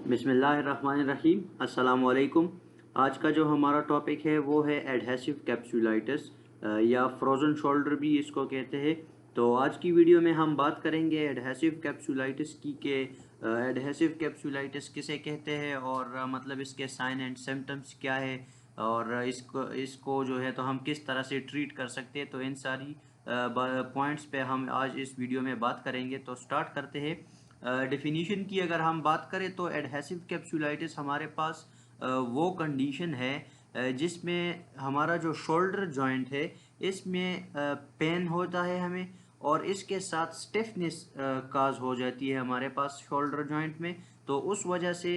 बिस्मिल्लाहिर्रहमानिर्रहीम अस्सलामुअलैकुम। आज का जो हमारा टॉपिक है वो है एडहेसिव कैप्सुलाइटिस या फ्रोज़न शोल्डर भी इसको कहते हैं। तो आज की वीडियो में हम बात करेंगे एडहेसिव कैप्सुलाइटिस की के एडहेसिव कैप्सुलाइटिस किसे कहते हैं और मतलब इसके साइन एंड सिम्टम्स क्या है और इसको जो है तो हम किस तरह से ट्रीट कर सकते हैं। तो इन सारी पॉइंट्स पे हम आज इस वीडियो में बात करेंगे। तो स्टार्ट करते हैं। डेफिनीशन की अगर हम बात करें तो एडहेसिव कैप्सुलाइटिस हमारे पास वो कंडीशन है जिसमें हमारा जो शोल्डर जॉइंट है इसमें पेन होता है हमें, और इसके साथ स्टिफनेस काज हो जाती है हमारे पास शोल्डर जॉइंट में। तो उस वजह से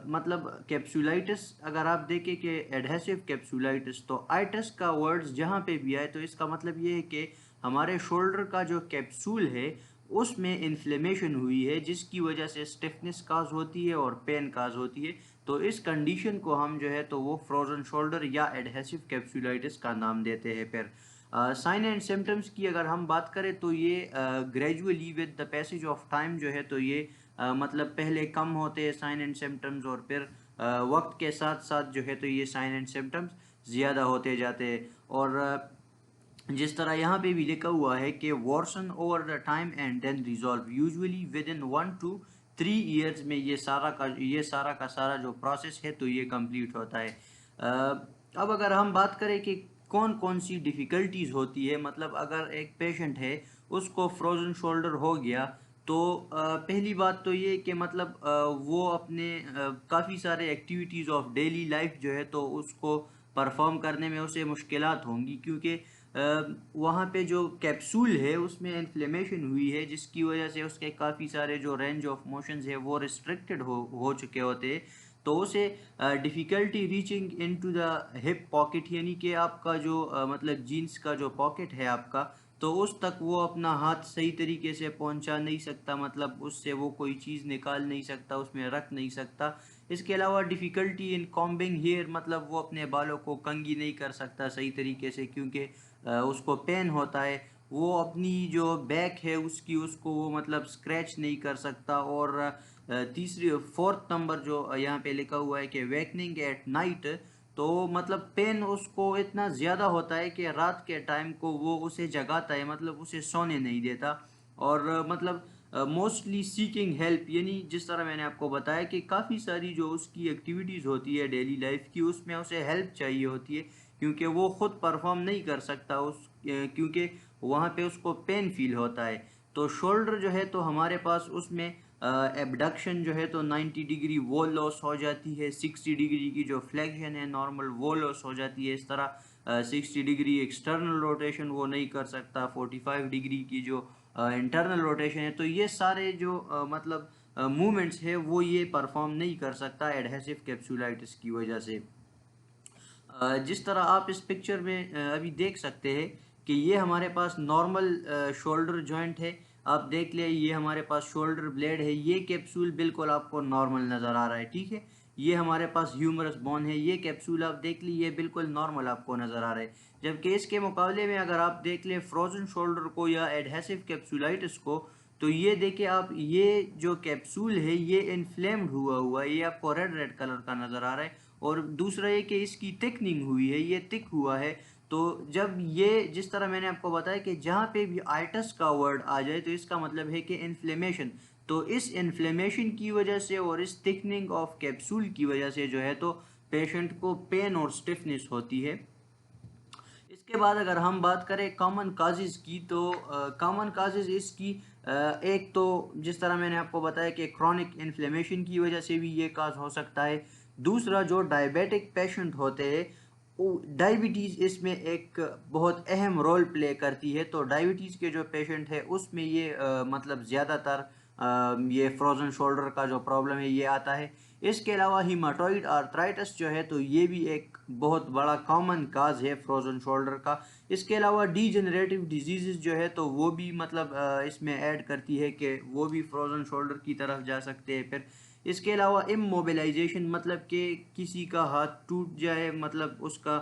मतलब कैप्सुलाइटिस अगर आप देखें कि एडहेसिव कैप्सुलाइटिस, तो आइटस का वर्ड्स जहाँ पे भी आए तो इसका मतलब ये है कि हमारे शोल्डर का जो कैप्सूल है उसमें इन्फ्लेमेशन हुई है जिसकी वजह से स्टिफनेस काज होती है और पेन काज होती है। तो इस कंडीशन को हम जो है तो वो फ्रोजन शोल्डर या एडहेसिव कैप्सुलाइटिस का नाम देते हैं। फिर साइन एंड सिम्टम्स की अगर हम बात करें तो ये gradually with the passage of time जो है तो ये मतलब पहले कम होते हैं साइन एंड सिम्टम्स, और फिर वक्त के साथ साथ जो है तो ये साइन एंड सिम्टम्स ज़्यादा होते जाते हैं। और जिस तरह यहाँ पे भी लिखा हुआ है कि worsen over the time and then resolve usually within 1 to 3 years में ये सारा का सारा जो प्रोसेस है तो ये कंप्लीट होता है। अब अगर हम बात करें कि कौन कौन सी डिफ़िकल्टीज़ होती है, मतलब अगर एक पेशेंट है उसको फ्रोजन शोल्डर हो गया तो पहली बात तो ये कि मतलब वो अपने काफ़ी सारे एक्टिविटीज़ ऑफ डेली लाइफ जो है तो उसको परफॉर्म करने में उसे मुश्किलात होंगी, क्योंकि वहाँ पे जो कैप्सूल है उसमें इन्फ्लेमेशन हुई है जिसकी वजह से उसके काफ़ी सारे जो रेंज ऑफ मोशंस है वो रिस्ट्रिक्टेड हो चुके होते हैं। तो उसे difficulty reaching into the hip pocket, यानी कि आपका जो मतलब जीन्स का जो पॉकेट है आपका, तो उस तक वो अपना हाथ सही तरीके से पहुंचा नहीं सकता, मतलब उससे वो कोई चीज़ निकाल नहीं सकता, उसमें रख नहीं सकता। इसके अलावा डिफ़िकल्टी इन कॉम्बिंग हेयर, मतलब वो अपने बालों को कंघी नहीं कर सकता सही तरीके से क्योंकि उसको पेन होता है। वो अपनी जो बैक है उसको वो मतलब स्क्रैच नहीं कर सकता। और तीसरी फोर्थ नंबर जो यहाँ पे लिखा हुआ है कि वेकनिंग एट नाइट, तो मतलब पेन उसको इतना ज़्यादा होता है कि रात के टाइम को वो उसे जगाता है, मतलब उसे सोने नहीं देता। और मतलब मोस्टली सीकिंग हेल्प, यानी जिस तरह मैंने आपको बताया कि काफ़ी सारी जो उसकी एक्टिविटीज़ होती है डेली लाइफ की उसमें उसे हेल्प चाहिए होती है, क्योंकि वो खुद परफॉर्म नहीं कर सकता क्योंकि वहाँ पे उसको पेन फील होता है। तो शोल्डर जो है तो हमारे पास उसमें एबडक्शन जो है तो 90 डिग्री वो लॉस हो जाती है, 60 डिग्री की जो फ्लेक्शन है नॉर्मल वो लॉस हो जाती है। इस तरह 60 डिग्री एक्सटर्नल रोटेशन वो नहीं कर सकता, 45 डिग्री की जो इंटरनल रोटेशन है, तो ये सारे जो मतलब मूवमेंट्स है वो ये परफॉर्म नहीं कर सकता एडहेसिव कैप्सुलाइटिस की वजह से। जिस तरह आप इस पिक्चर में अभी देख सकते हैं कि ये हमारे पास नॉर्मल शोल्डर जॉइंट है। आप देख ले, ये हमारे पास शोल्डर ब्लेड है, ये कैप्सूल बिल्कुल आपको नॉर्मल नज़र आ रहा है, ठीक है। ये हमारे पास ह्यूमरस बोन है, ये कैप्सूल आप देख लीजिए बिल्कुल नॉर्मल आपको नज़र आ रहा है। जबकि इसके मुकाबले में अगर आप देख ले फ्रोजन शोल्डर को या एडहेसिव कैप्सुलाइटिस को, तो ये देखिए आप, ये जो कैप्सूल है ये इन्फ्लेम्ड हुआ हुआ है, ये आपको रेड रेड कलर का नज़र आ रहा है। और दूसरा ये कि इसकी थिकनिंग हुई है, ये थिक हुआ है। तो जब ये, जिस तरह मैंने आपको बताया कि जहाँ पे भी आइटस का वर्ड आ जाए तो इसका मतलब है कि इन्फ्लेमेशन। तो इस इन्फ्लेमेशन की वजह से और इस थिकनिंग ऑफ कैप्सूल की वजह से जो है तो पेशेंट को पेन और स्टिफनेस होती है। इसके बाद अगर हम बात करें कॉमन काजेज़ की, तो कॉमन काजेज़ इसकी एक तो जिस तरह मैंने आपको बताया कि क्रॉनिक इन्फ्लेमेशन की वजह से भी ये काज हो सकता है। दूसरा, जो डायबिटिक पेशेंट होते हैं डायबिटीज़ इसमें एक बहुत अहम रोल प्ले करती है। तो डायबिटीज़ के जो पेशेंट है उसमें ये मतलब ज़्यादातर ये फ्रोज़न शोल्डर का जो प्रॉब्लम है ये आता है। इसके अलावा हीमाटोइड आर्थराइटिस जो है तो ये भी एक बहुत बड़ा कॉमन काज है फ्रोजन शोल्डर का। इसके अलावा डीजेनरेटिव डिजीज़ जो है तो वो भी मतलब इसमें ऐड करती है कि वो भी फ्रोजन शोल्डर की तरफ जा सकते हैं। फिर इसके अलावा इमोबिलाइजेशन, मतलब कि किसी का हाथ टूट जाए, मतलब उसका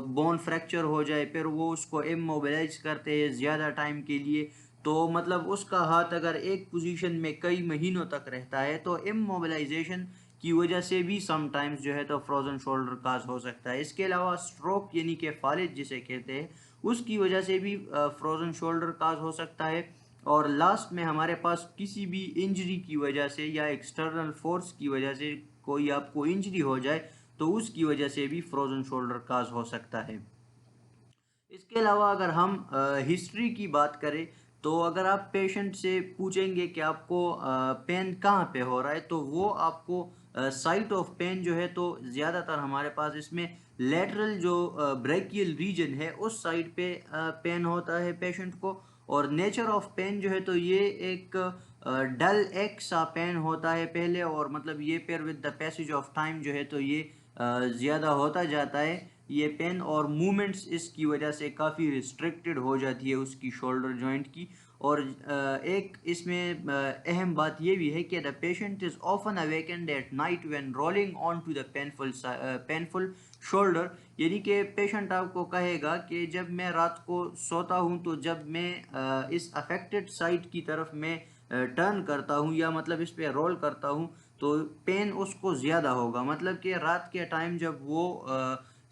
बोन फ्रैक्चर हो जाए, फिर वो उसको इमोबिलाइज करते हैं ज़्यादा टाइम के लिए, तो मतलब उसका हाथ अगर एक पोजीशन में कई महीनों तक रहता है तो इमोबिलाइजेशन की वजह से भी समटाइम्स जो है तो फ्रोजन शोल्डर काज हो सकता है। इसके अलावा स्ट्रोक यानी कि फालिज जिसे कहते हैं उसकी वजह से भी फ्रोजन शोल्डर काज हो सकता है। और लास्ट में हमारे पास किसी भी इंजरी की वजह से या एक्सटर्नल फोर्स की वजह से कोई आपको इंजरी हो जाए तो उसकी वजह से भी फ्रोजन शोल्डर काज हो सकता है। इसके अलावा अगर हम हिस्ट्री की बात करें तो अगर आप पेशेंट से पूछेंगे कि आपको पेन कहाँ पे हो रहा है तो वो आपको साइट ऑफ पेन जो है तो ज़्यादातर हमारे पास इसमें लेटरल जो ब्रेकियल रीजन है उस साइड पे पेन होता है पेशेंट को। और नेचर ऑफ पेन जो है तो ये एक डल एक सा पेन होता है पहले, और मतलब ये फिर with the passage of time जो है तो ये ज़्यादा होता जाता है ये पेन, और मूवमेंट्स इसकी वजह से काफ़ी रिस्ट्रिक्टेड हो जाती है उसकी शोल्डर जॉइंट की। और एक इसमें अहम बात ये भी है कि the patient is often awakened at night when rolling on to the painful shoulder, यानी कि पेशेंट आपको कहेगा कि जब मैं रात को सोता हूँ तो जब मैं इस अफेक्टेड साइड की तरफ मैं टर्न करता हूँ या मतलब इस पे रोल करता हूँ तो पेन उसको ज़्यादा होगा। मतलब कि रात के टाइम जब वो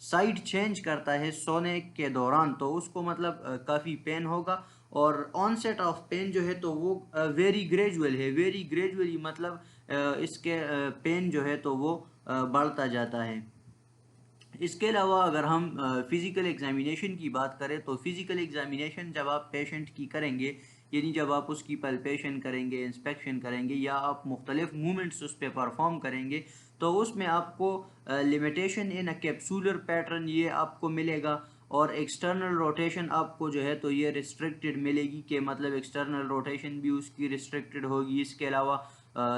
साइड चेंज करता है सोने के दौरान तो उसको मतलब काफ़ी पेन होगा। और ऑनसेट ऑफ पेन जो है तो वो वेरी ग्रेजुअल है, वेरी ग्रेजुअली मतलब इसके पेन जो है तो वो बढ़ता जाता है। इसके अलावा अगर हम फिज़िकल एग्जामिनेशन की बात करें तो फिज़िकल एग्जामिनेशन जब आप पेशेंट की करेंगे यानी जब आप उसकी पल्पेशन करेंगे, इंस्पेक्शन करेंगे या आप मुख्तलिफ मूवमेंट्स उस पर परफॉर्म करेंगे तो उसमें आपको limitation in a capsular pattern ये आपको मिलेगा। और एक्सटर्नल रोटेशन आपको जो है तो ये रिस्ट्रिक्टेड मिलेगी कि मतलब एक्सटर्नल रोटेशन भी उसकी रिस्ट्रिक्टेड होगी। इसके अलावा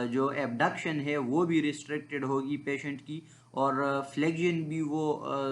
जो एबडक्शन है वो भी रिस्ट्रिक्टेड होगी पेशेंट की, और फ्लेक्शन भी वो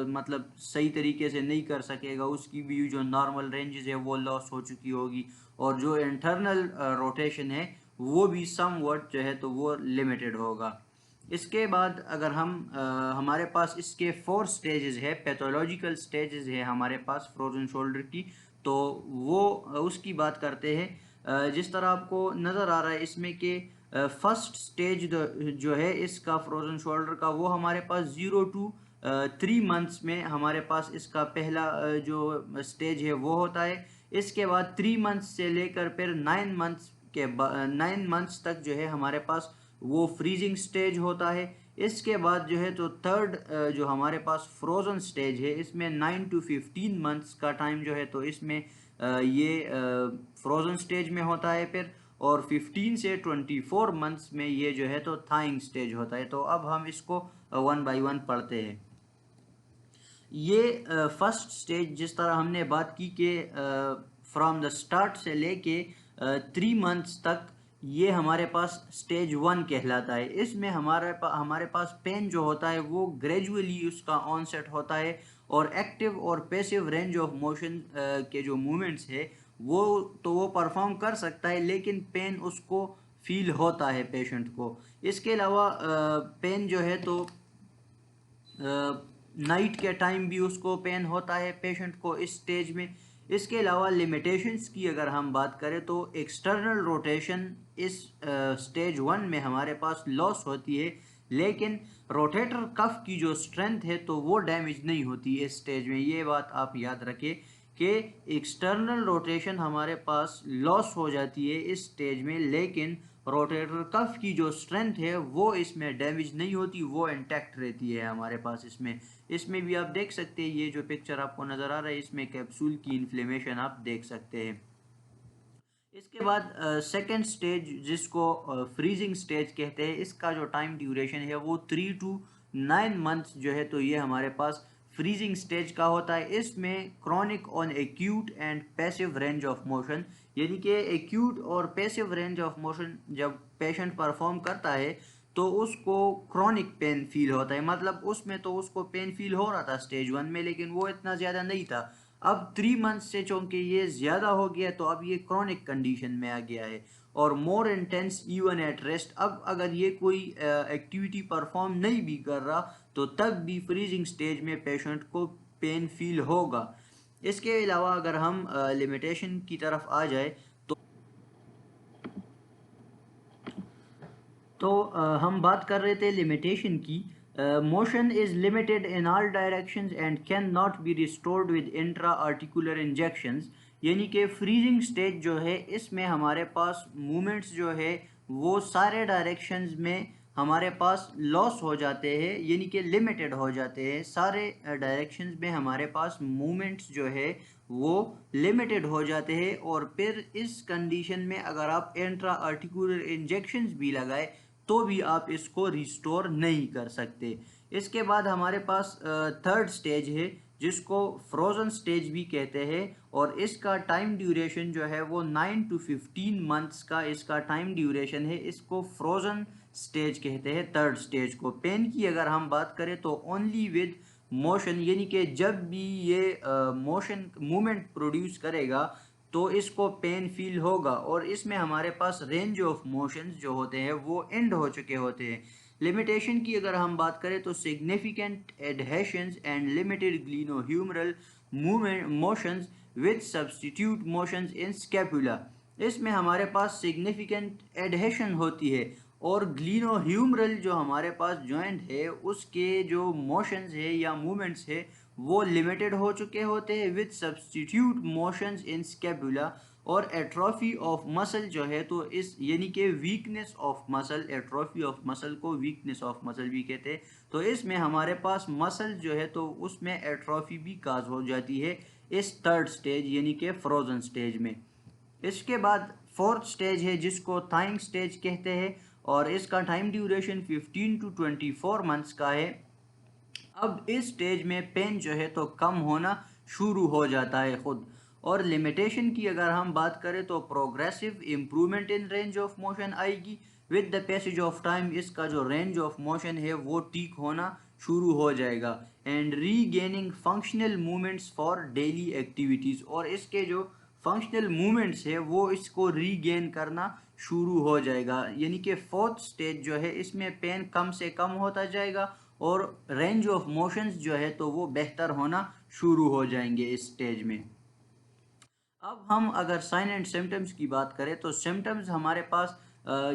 मतलब सही तरीके से नहीं कर सकेगा, उसकी भी जो नॉर्मल रेंजेस है वो लॉस हो चुकी होगी। और जो इंटरनल रोटेशन है वो भी सम वर्ड जो है तो वो लिमिटेड होगा। इसके बाद अगर हम हमारे पास इसके 4 स्टेजेस है, पैथोलॉजिकल स्टेजेस है हमारे पास फ्रोजन शोल्डर की, तो वो उसकी बात करते हैं। जिस तरह आपको नज़र आ रहा है इसमें कि फर्स्ट स्टेज जो है इसका फ्रोजन शोल्डर का वो हमारे पास 0 to 3 मंथ्स में हमारे पास इसका पहला जो स्टेज है वो होता है। इसके बाद 3 मंथ्स से लेकर फिर 9 मंथ्स तक जो है हमारे पास वो फ्रीजिंग स्टेज होता है। इसके बाद जो है तो थर्ड जो हमारे पास फ्रोज़न स्टेज है इसमें 9 to 15 मंथ्स का टाइम जो है तो इसमें ये फ्रोज़न स्टेज में होता है फिर। और 15 से 24 मंथ्स में ये जो है तो थाइंग स्टेज होता है। तो अब हम इसको वन बाय वन पढ़ते हैं। ये फर्स्ट स्टेज जिस तरह हमने बात की कि फ्रॉम द स्टार्ट से लेके 3 मंथ्स तक ये हमारे पास स्टेज 1 कहलाता है। इसमें हमारे पास पेन जो होता है वो ग्रेजुअली उसका ऑनसेट होता है, और एक्टिव और पैसिव रेंज ऑफ मोशन के जो मूवमेंट्स है वो परफॉर्म कर सकता है, लेकिन पेन उसको फील होता है पेशेंट को। इसके अलावा पेन जो है तो नाइट के टाइम भी उसको पेन होता है पेशेंट को इस स्टेज में। इसके अलावा लिमिटेशंस की अगर हम बात करें तो एक्सटर्नल रोटेशन इस स्टेज 1 में हमारे पास लॉस होती है, लेकिन रोटेटर कफ की जो स्ट्रेंथ है तो वो डैमेज नहीं होती है इस स्टेज में। ये बात आप याद रखें कि एक्सटर्नल रोटेशन हमारे पास लॉस हो जाती है इस स्टेज में, लेकिन रोटेटर कफ की जो स्ट्रेंथ है वो इसमें डैमेज नहीं होती, वो इंटैक्ट रहती है हमारे पास। इसमें भी आप देख सकते हैं, ये जो पिक्चर आपको नज़र आ रहा है इसमें कैप्सूल की इन्फ्लेमेशन आप देख सकते हैं। इसके बाद सेकेंड स्टेज जिसको फ्रीजिंग स्टेज कहते हैं, इसका जो टाइम ड्यूरेशन है वो 3 to 9 मंथ्स जो है तो ये हमारे पास फ्रीजिंग स्टेज का होता है। इसमें chronic on acute and passive range of motion, यानी कि एक्यूट और पैसिव रेंज ऑफ मोशन जब पेशेंट परफॉर्म करता है तो उसको क्रॉनिक पेन फील होता है। मतलब उसमें तो उसको पेन फील हो रहा था स्टेज 1 में लेकिन वो इतना ज़्यादा नहीं था। अब 3 मंथ्स से चूंकि ये ज़्यादा हो गया तो अब ये क्रॉनिक कंडीशन में आ गया है, और more intense even at rest. अब अगर ये कोई एक्टिविटी परफॉर्म नहीं भी कर रहा तो तब भी फ्रीजिंग स्टेज में पेशेंट को पेन फील होगा। इसके अलावा अगर हम लिमिटेशन की तरफ आ जाए तो हम बात कर रहे थे लिमिटेशन की। Motion is limited in all directions and can not be restored with intra articular injections. यानी कि फ्रीजिंग स्टेज जो है इसमें हमारे पास मूवमेंट्स जो है वो सारे डायरेक्शंस में हमारे पास लॉस हो जाते हैं, यानी कि लिमिटेड हो जाते हैं। सारे डायरेक्शंस में हमारे पास मूवमेंट्स जो है वो लिमिटेड हो जाते हैं। और फिर इस कंडीशन में अगर आप इंट्रा आर्टिकुलर इंजेक्शंस भी लगाए तो भी आप इसको रिस्टोर नहीं कर सकते। इसके बाद हमारे पास थर्ड स्टेज है जिसको फ्रोजन स्टेज भी कहते हैं, और इसका टाइम ड्यूरेशन जो है वो 9 to 15 मंथ्स का इसका टाइम ड्यूरेशन है। इसको फ्रोजन स्टेज कहते हैं थर्ड स्टेज को। पेन की अगर हम बात करें तो ओनली विद मोशन, यानी कि जब भी ये मोशन मूवमेंट प्रोड्यूस करेगा तो इसको पेन फील होगा, और इसमें हमारे पास रेंज ऑफ मोशंस जो होते हैं वो एंड हो चुके होते हैं। लिमिटेशन की अगर हम बात करें तो significant adhesions and limited glenohumeral movement motions with substitute motions in scapula. इसमें हमारे पास सिग्निफिकेंट एडहेशन होती है, और ग्लिनोह्यूमरल जो हमारे पास जॉइंट है उसके जो मोशंस है या मूवमेंट्स है वो लिमिटेड हो चुके होते हैं with substitute motions in scapula. और एट्रोफी ऑफ मसल जो है तो इस यानी कि weakness of muscle, atrophy of muscle को वीकनेस ऑफ मसल भी कहते हैं। तो इसमें हमारे पास मसल जो है तो उसमें एट्रोफी भी काज हो जाती है इस थर्ड स्टेज यानी कि फ्रोजन स्टेज में। इसके बाद फोर्थ स्टेज है जिसको थाइंग स्टेज कहते हैं, और इसका टाइम ड्यूरेशन 15 to 24 मंथ्स का है। अब इस स्टेज में पेन जो है तो कम होना शुरू हो जाता है खुद। और लिमिटेशन की अगर हम बात करें तो progressive improvement in range of motion आएगी with the passage of time. इसका जो रेंज ऑफ मोशन है वो ठीक होना शुरू हो जाएगा, and regaining functional movements for daily activities. और इसके जो फंक्शनल मूवमेंट्स है वो इसको रीगेन करना शुरू हो जाएगा। यानी कि फोर्थ स्टेज जो है इसमें पेन कम से कम होता जाएगा और रेंज ऑफ मोशंस जो है तो वो बेहतर होना शुरू हो जाएंगे इस स्टेज में। अब हम अगर साइन एंड सिम्टम्स की बात करें तो सिम्टम्स हमारे पास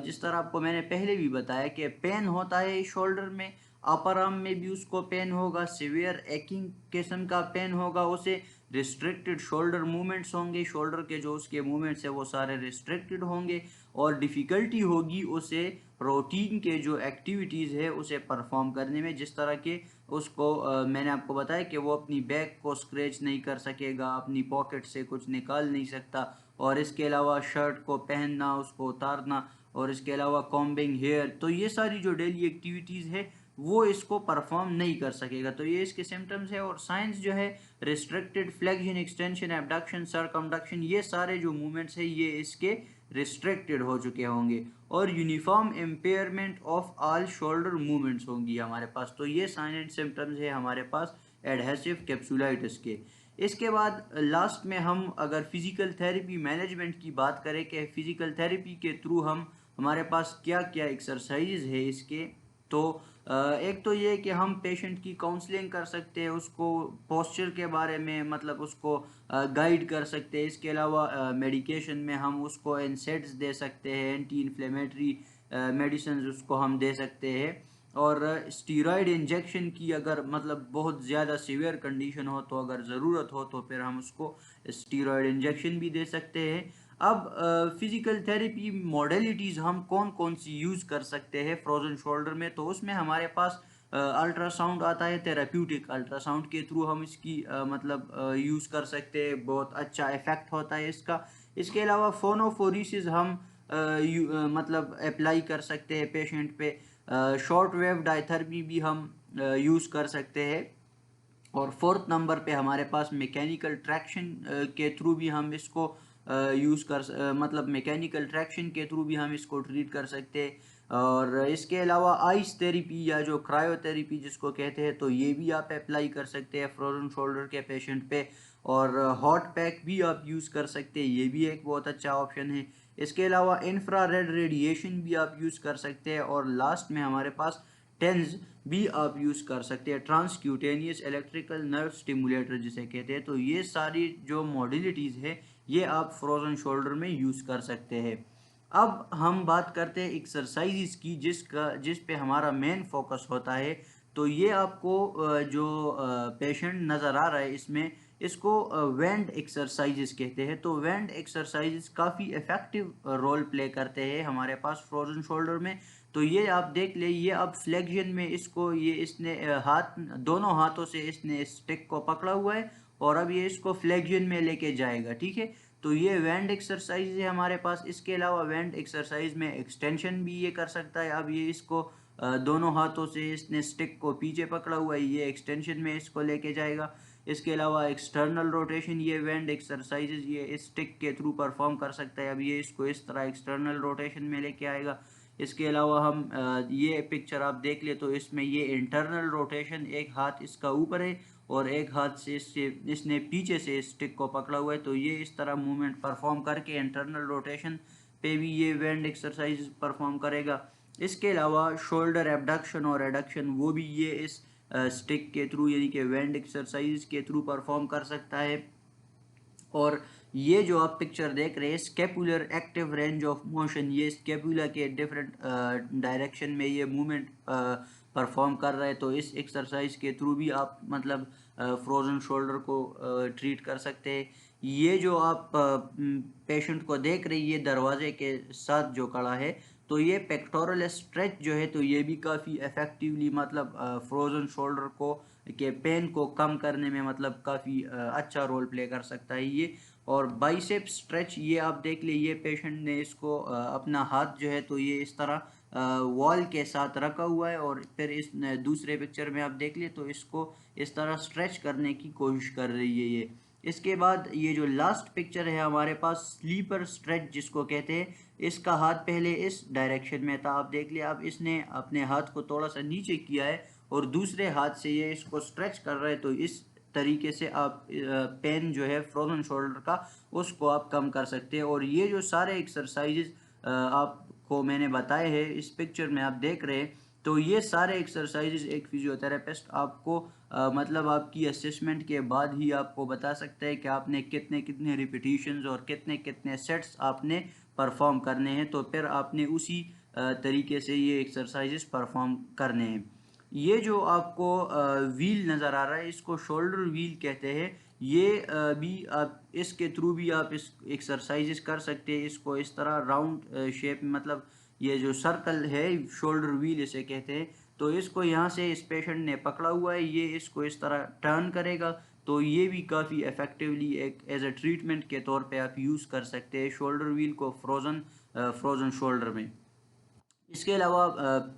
जिस तरह आपको मैंने पहले भी बताया कि पेन होता है शोल्डर में, अपर आर्म में भी उसको पेन होगा, सिवियर एकिंग किस्म का पेन होगा उसे, रिस्ट्रिक्टेड शोल्डर मूवमेंट्स होंगे, शोल्डर के जो उसके मूवमेंट्स है वो सारे रिस्ट्रिक्टेड होंगे, और डिफ़िकल्टी होगी उसे रूटीन के जो एक्टिविटीज़ है उसे परफॉर्म करने में। जिस तरह के उसको मैंने आपको बताया कि वो अपनी बैग को स्क्रैच नहीं कर सकेगा, अपनी पॉकेट से कुछ निकाल नहीं सकता, और इसके अलावा शर्ट को पहनना, उसको उतारना, और इसके अलावा कॉम्बिंग हेयर, तो ये सारी जो डेली एक्टिविटीज़ है वो इसको परफॉर्म नहीं कर सकेगा। तो ये इसके सिम्टम्स है। और साइंस जो है restricted flexion, extension, abduction, circumduction, ये सारे जो मूवमेंट्स है ये इसके रिस्ट्रिक्टेड हो चुके होंगे, और uniform impairment of all shoulder movements होंगी हमारे पास। तो ये साइन एंड सिम्टम्स है हमारे पास एडहेसिव कैप्सुलाइटिस के। इसके बाद लास्ट में हम अगर फिजिकल थेरेपी मैनेजमेंट की बात करें कि फिजिकल थेरेपी के थ्रू हम हमारे पास क्या क्या एक्सरसाइज है इसके, तो एक तो ये कि हम पेशेंट की काउंसलिंग कर सकते हैं, उसको पोस्चर के बारे में मतलब उसको गाइड कर सकते हैं। इसके अलावा मेडिकेशन में हम उसको एनसेड्स दे सकते हैं, एंटी इन्फ्लेमेटरी मेडिसिन उसको हम दे सकते हैं। और स्टीरॉयड इंजेक्शन की अगर मतलब बहुत ज़्यादा सीवियर कंडीशन हो तो अगर ज़रूरत हो तो फिर हम उसको स्टीरॉयड इंजेक्शन भी दे सकते हैं। अब फिजिकल थेरेपी मॉडलिटीज़ हम कौन कौन सी यूज़ कर सकते हैं फ्रोजन शोल्डर में, तो उसमें हमारे पास अल्ट्रासाउंड आता है, थेराप्यूटिक अल्ट्रासाउंड के थ्रू हम इसकी मतलब यूज़ कर सकते हैं, बहुत अच्छा इफेक्ट होता है इसका। इसके अलावा फोनोफोरेसिस हम मतलब अप्लाई कर सकते हैं पेशेंट पे। शॉर्ट वेव डायथेरेपी भी हम यूज़ कर सकते हैं। और फोर्थ नंबर पे हमारे पास मैकेनिकल ट्रैक्शन के थ्रू भी हम इसको मतलब मैकेनिकल ट्रैक्शन के थ्रू भी हम इसको ट्रीट कर सकते हैं। और इसके अलावा आइस थेरेपी या जो क्रायोथेरेपी जिसको कहते हैं, तो ये भी आप अप्लाई कर सकते हैं फ्रोजन शोल्डर के पेशेंट पे। और हॉट पैक भी आप यूज़ कर सकते हैं, ये भी एक बहुत अच्छा ऑप्शन है। इसके अलावा इंफ्रारेड रेडिएशन भी आप यूज़ कर सकते हैं। और लास्ट में हमारे पास टेंस भी आप यूज़ कर सकते हैं, ट्रांसक्यूटेनियस इलेक्ट्रिकल नर्व स्टिमुलेटर जिसे कहते हैं। तो ये सारी जो मॉडलिटीज़ है ये आप फ्रोजन शोल्डर में यूज़ कर सकते हैं। अब हम बात करते हैं एक्सरसाइज की, जिस पे हमारा मेन फोकस होता है। तो ये आपको जो पेशेंट नज़र आ रहा है इसमें, इसको वेंड एक्सरसाइजेस कहते हैं। तो वेंड एक्सरसाइजेस काफ़ी इफ़ेक्टिव रोल प्ले करते हैं हमारे पास फ्रोजन शोल्डर में। तो ये आप देख ले, ये अब फ्लेक्शन में इसको, ये इसने दोनों हाथों से इसने स्टिक को पकड़ा हुआ है और अब ये इसको फ्लेक्शन में लेके जाएगा, ठीक है। तो ये वेंड एक्सरसाइज है हमारे पास। इसके अलावा वेंड एक्सरसाइज में एक्सटेंशन भी ये कर सकता है। अब ये इसको दोनों हाथों से इसने स्टिक को पीछे पकड़ा हुआ है, ये एक्सटेंशन में इसको लेके जाएगा। इसके अलावा एक्सटर्नल रोटेशन, ये वेंड एक्सरसाइजेज ये इस स्टिक के थ्रू परफॉर्म कर सकता है। अब ये इसको इस तरह एक्सटर्नल रोटेशन में लेके आएगा। इसके अलावा हम ये पिक्चर आप देख ले तो इसमें ये इंटरनल रोटेशन, एक हाथ इसका ऊपर है और एक हाथ से इसने पीछे से स्टिक को पकड़ा हुआ है। तो ये इस तरह मूवमेंट परफॉर्म करके इंटरनल रोटेशन पे भी ये वेंड एक्सरसाइज परफॉर्म करेगा। इसके अलावा शोल्डर एबडक्शन और एडक्शन वो भी ये इस स्टिक के थ्रू यानी कि वेंड एक्सरसाइज के थ्रू परफॉर्म कर सकता है। और ये जो आप पिक्चर देख रहे हैं, scapular active range of motion, ये स्केपुला के डिफरेंट डायरेक्शन में ये मूवमेंट परफॉर्म कर रहा है। तो इस एक्सरसाइज के थ्रू भी आप मतलब फ्रोजन शोल्डर को ट्रीट कर सकते हैं। ये जो आप पेशेंट को देख रहे हैं, ये दरवाजे के साथ जो खड़ा है, तो ये पेक्टोरल स्ट्रेच जो है, तो ये भी काफ़ी इफेक्टिवली मतलब फ्रोजन शोल्डर को के पेन को कम करने में मतलब काफ़ी अच्छा रोल प्ले कर सकता है ये। और बाइसेप स्ट्रेच, ये आप देख लिए, ये पेशेंट ने इसको अपना हाथ जो है तो ये इस तरह वॉल के साथ रखा हुआ है और फिर इस दूसरे पिक्चर में आप देख लिए तो इसको इस तरह स्ट्रेच करने की कोशिश कर रही है ये। इसके बाद ये जो लास्ट पिक्चर है हमारे पास, स्लीपर स्ट्रेच जिसको कहते हैं, इसका हाथ पहले इस डायरेक्शन में था, आप देख लिया। अब इसने अपने हाथ को थोड़ा सा नीचे किया है और दूसरे हाथ से ये इसको स्ट्रेच कर रहे हैं। तो इस तरीके से आप पेन जो है फ्रोजन शोल्डर का, उसको आप कम कर सकते हैं। और ये जो सारे एक्सरसाइजेज आपको मैंने बताए हैं इस पिक्चर में आप देख रहे हैं, तो ये सारे एक्सरसाइजेज एक फिजियोथेरेपिस्ट आपको मतलब आपकी असेसमेंट के बाद ही आपको बता सकता है कि आपने कितने कितने रिपीटिशंस और कितने कितने सेट्स आपने परफॉर्म करने हैं। तो फिर आपने उसी तरीके से ये एक्सरसाइजेस परफॉर्म करने हैं। ये जो आपको व्हील नज़र आ रहा है, इसको शोल्डर व्हील कहते हैं। ये भी आप इसके थ्रू भी आप इस एक्सरसाइजेस कर सकते हैं। इसको इस तरह राउंड शेप में, मतलब ये जो सर्कल है शोल्डर व्हील इसे कहते हैं। तो इसको यहाँ से इस पेशेंट ने पकड़ा हुआ है, ये इसको इस तरह टर्न करेगा। तो ये भी काफ़ी इफेक्टिवली एक एज ए ट्रीटमेंट के तौर पे आप यूज़ कर सकते हैं शोल्डर व्हील को फ्रोजन शोल्डर में। इसके अलावा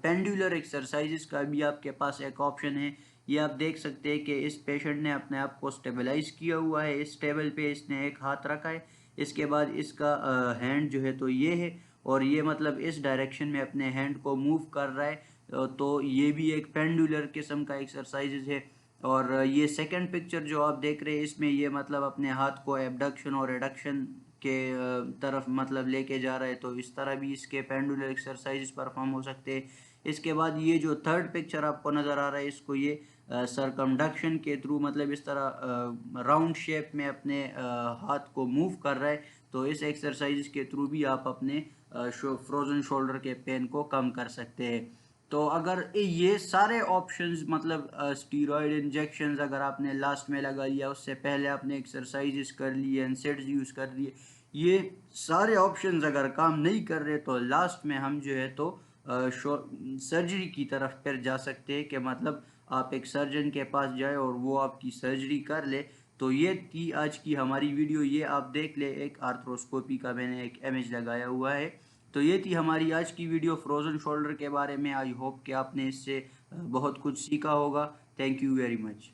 पेंडुलर एक्सरसाइजेस का भी आपके पास एक ऑप्शन है। ये आप देख सकते हैं कि इस पेशेंट ने अपने आप को स्टेबलाइज किया हुआ है, इस टेबल पे इसने एक हाथ रखा है। इसके बाद इसका हैंड जो है तो ये है और ये मतलब इस डायरेक्शन में अपने हैंड को मूव कर रहा है। तो ये भी एक पेंडुलर किस्म का एक्सरसाइजेज है। और ये सेकंड पिक्चर जो आप देख रहे हैं, इसमें ये मतलब अपने हाथ को एबडक्शन और एडक्शन के तरफ मतलब लेके जा रहा है। तो इस तरह भी इसके पेंडुलर एक्सरसाइज परफॉर्म हो सकते हैं। इसके बाद ये जो थर्ड पिक्चर आपको नज़र आ रहा है, इसको ये सरकमडक्शन के थ्रू मतलब इस तरह राउंड शेप में अपने हाथ को मूव कर रहा है। तो इस एक्सरसाइज के थ्रू भी आप अपने फ्रोजन शोल्डर के पेन को कम कर सकते हैं। तो अगर ये सारे ऑप्शंस मतलब स्टीरॉयड इंजेक्शंस अगर आपने लास्ट में लगा लिया, उससे पहले आपने एक्सरसाइजेस कर लिए, एनसेड्स यूज़ कर लिए, ये सारे ऑप्शंस अगर काम नहीं कर रहे तो लास्ट में हम जो है तो सर्जरी की तरफ फिर जा सकते हैं कि मतलब आप एक सर्जन के पास जाए और वो आपकी सर्जरी कर ले। तो ये थी आज की हमारी वीडियो। ये आप देख ले, एक आर्थ्रोस्कोपी का मैंने एक इमेज लगाया हुआ है। तो ये थी हमारी आज की वीडियो फ्रोज़न शोल्डर के बारे में। आई होप कि आपने इससे बहुत कुछ सीखा होगा। Thank you very much.